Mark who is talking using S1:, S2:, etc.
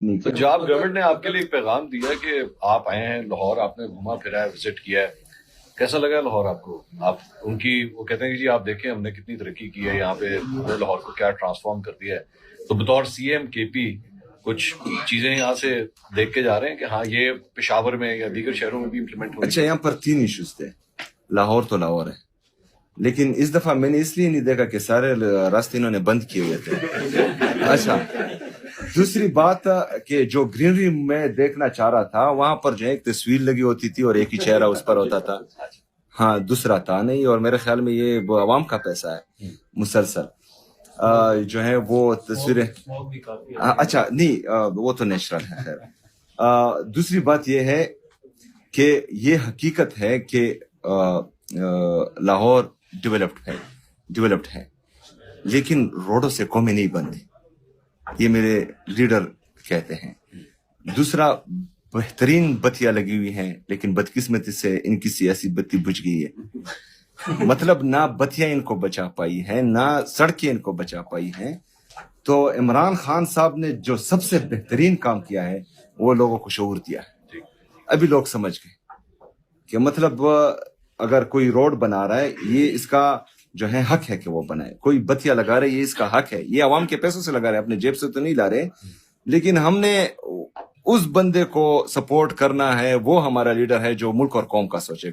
S1: نہیں
S2: تو
S1: کیا۔
S2: جاب گورنمنٹ نے آپ کے لیے ایک پیغام دیا کہ آپ آئے ہیں لاہور، آپ نے گھوما پھرا ہے، وزٹ کیا ہے، کیسا لگا لاہور آپ کو؟ آپ ان کی وہ کہتے ہیں کہ جی آپ دیکھیں ہم نے کتنی ترقی کی ہے یہاں پہ، ہم نے لاہور کو کیا ٹرانسفارم کر دیا ہے، تو بطور سی ایم کے پی کچھ چیزیں یہاں سے دیکھ کے جا رہے ہیں کہ ہاں یہ پشاور میں یا دیگر شہروں میں بھی امپلیمنٹ ہوئی؟
S1: اچھا، یہاں پر 3 ایشوز تھے. لاہور تو لاہور ہے، لیکن اس دفعہ میں نے اس لیے نہیں دیکھا کہ سارے راستے انہوں نے بند کیے ہوئے تھے. اچھا، دوسری بات کہ جو گرینری میں دیکھنا چاہ رہا تھا وہاں پر جو ہے ایک تصویر لگی ہوتی تھی اور ایک ہی چہرہ اس پر ہوتا تھا. ہاں، دوسرا تھا نہیں، اور میرے خیال میں یہ عوام کا پیسہ ہے مسلسل جو ہے وہ تصویریں. اچھا نہیں، وہ تو نیچرل ہے. خیر، دوسری بات یہ ہے کہ یہ حقیقت ہے کہ لاہور ڈیولپڈ ہے لیکن روڈوں سے قومیں نہیں بنتی، یہ میرے لیڈر کہتے ہیں. دوسرا، بہترین بتیاں لگی ہوئی ہیں لیکن بدقسمتی سے ان کی سیاسی بتی بجھ گئی ہے. مطلب نہ بتیاں ان کو بچا پائی ہیں نہ سڑکیں ان کو بچا پائی ہیں. تو عمران خان صاحب نے جو سب سے بہترین کام کیا ہے وہ لوگوں کو شعور دیا ہے. ابھی لوگ سمجھ گئے کہ مطلب اگر کوئی روڈ بنا رہا ہے یہ اس کا جو ہے حق ہے کہ وہ بنائے، کوئی بتیا لگا رہے یہ اس کا حق ہے، یہ عوام کے پیسوں سے لگا رہے، اپنے جیب سے تو نہیں لا رہے. لیکن ہم نے اس بندے کو سپورٹ کرنا ہے، وہ ہمارا لیڈر ہے جو ملک اور قوم کا سوچے.